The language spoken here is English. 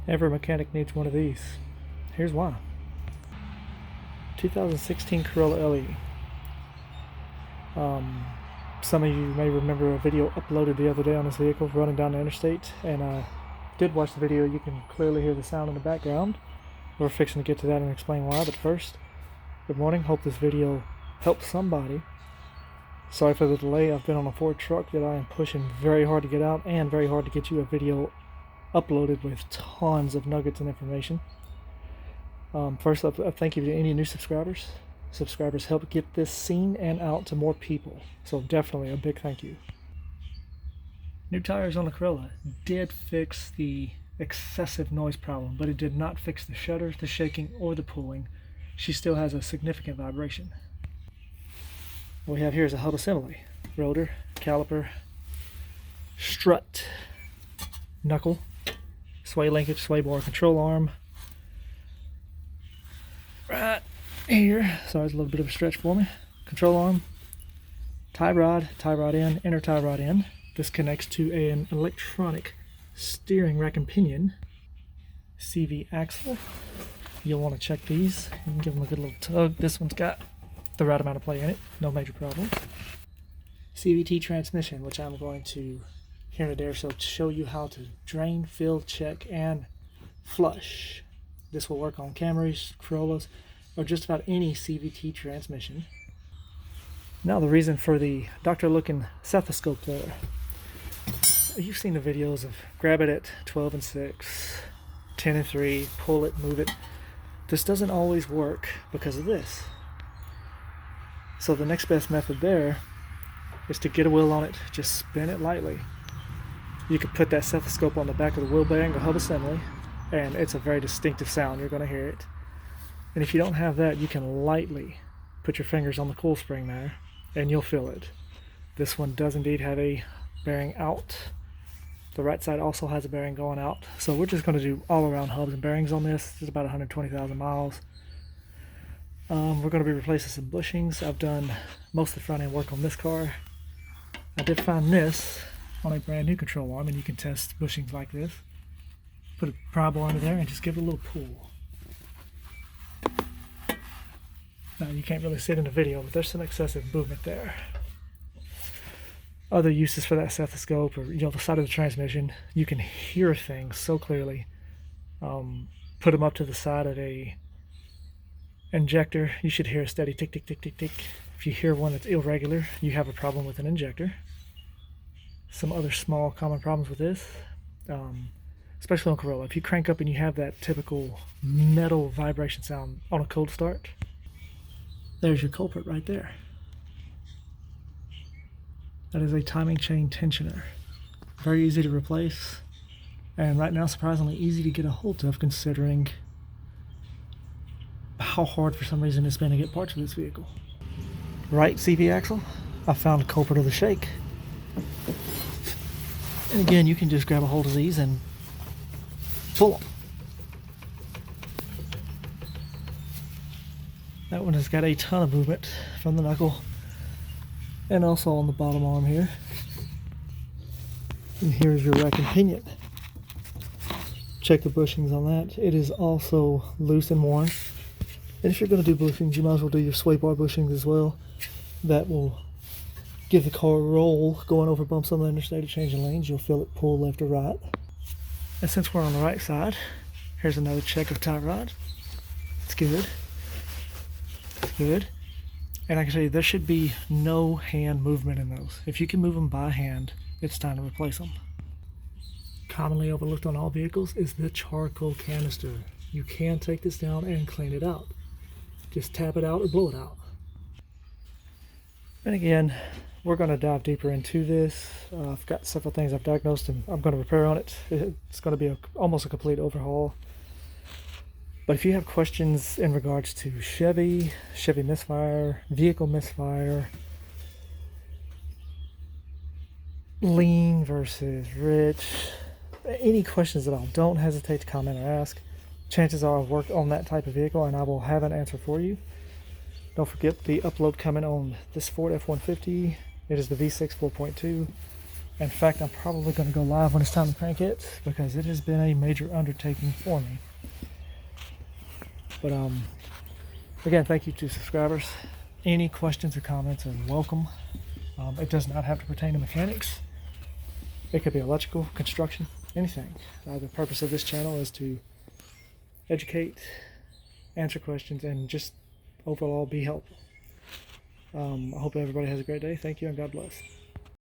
Every mechanic needs one of these. Here's why. 2016 Corolla LE. Some of you may remember a video uploaded the other day on this vehicle running down the interstate, and I did watch the video. You can clearly hear the sound in the background. We're fixing to get to that and explain why, but first, good morning. Hope this video helps somebody. Sorry for the delay. I've been on a Ford truck that I am pushing very hard to get out and very hard to get you a video uploaded with tons of nuggets and information. First up, thank you to any new subscribers. Subscribers help get this seen and out to more people, so definitely a big thank you. New tires on the Corolla did fix the excessive noise problem, but it did not fix the shudder, the shaking, or the pulling. She still has a significant vibration. What we have here is a hub assembly: rotor, caliper, strut, knuckle, sway linkage, sway bar, control arm. Right here, sorry, it's a little bit of a stretch for me. Control arm, tie rod in, inner tie rod in. This connects to an electronic steering rack and pinion. Cvt axle. You'll want to check these and give them a good little tug. This one's got the right amount of play in it, no major problem. Cvt Transmission, which I'm going to here and there show you how to drain, fill, check, and flush. This will work on Camrys, Corollas, or just about any Cvt transmission. Now the reason for the doctor-looking stethoscope there. You've seen the videos of grab it at 12 and 6, 10 and 3, pull it, move it. This doesn't always work because of this. So the next best method there is to get a wheel on it, just spin it lightly. You could put that stethoscope on the back of the wheel bearing or hub assembly, and it's a very distinctive sound. You're going to hear it. And if you don't have that, you can lightly put your fingers on the coil spring there, and you'll feel it. This one does indeed have a bearing out. The right side also has a bearing going out. So we're just going to do all around hubs and bearings on this. This is about 120,000 miles. We're going to be replacing some bushings. I've done most of the front end work on this car. I did find this on a brand new control arm, and you can test bushings like this. Put a pry bar under there and just give it a little pull. Now you can't really see it in the video, but there's some excessive movement there. Other uses for that stethoscope, or the side of the transmission, you can hear things so clearly. Put them up to the side of a injector. You should hear a steady tick, tick, tick, tick, tick. If you hear one that's irregular, you have a problem with an injector. Some other small common problems with this, especially on Corolla, if you crank up and you have that typical metal vibration sound on a cold start, there's your culprit right there. That is a timing chain tensioner. Very easy to replace, and right now surprisingly easy to get a hold of, considering how hard for some reason it's been to get parts for this vehicle. Right CV axle, I found a culprit of the shake. And again, you can just grab a hold of these and pull them. That one has got a ton of movement from the knuckle, and also on the bottom arm here. And here's your rack and pinion. Check the bushings on that. It is also loose and worn. And if you're going to do bushings, you might as well do your sway bar bushings as well. That will give the car a roll going over bumps on the interstate or changing lanes. You'll feel it pull left or right. And since we're on the right side, here's another check of tie rod. It's good. It's good. And I can tell you, there should be no hand movement in those. If you can move them by hand, it's time to replace them. Commonly overlooked on all vehicles is the charcoal canister. You can take this down and clean it out. Just tap it out or blow it out. And again, we're going to dive deeper into this. I've got several things I've diagnosed and I'm going to repair on it. It's going to be almost a complete overhaul. But if you have questions in regards to Chevy misfire, vehicle misfire, lean versus rich, any questions at all, don't hesitate to comment or ask. Chances are I've worked on that type of vehicle and I will have an answer for you. Don't forget the upload coming on this Ford F-150. It is the V6 4.2. In fact, I'm probably going to go live when it's time to crank it, because it has been a major undertaking for me. But again, thank you to subscribers. Any questions or comments are welcome. It does not have to pertain to mechanics. It could be electrical, construction, anything. The purpose of this channel is to educate, answer questions, and just overall be helpful. I hope everybody has a great day. Thank you, and God bless.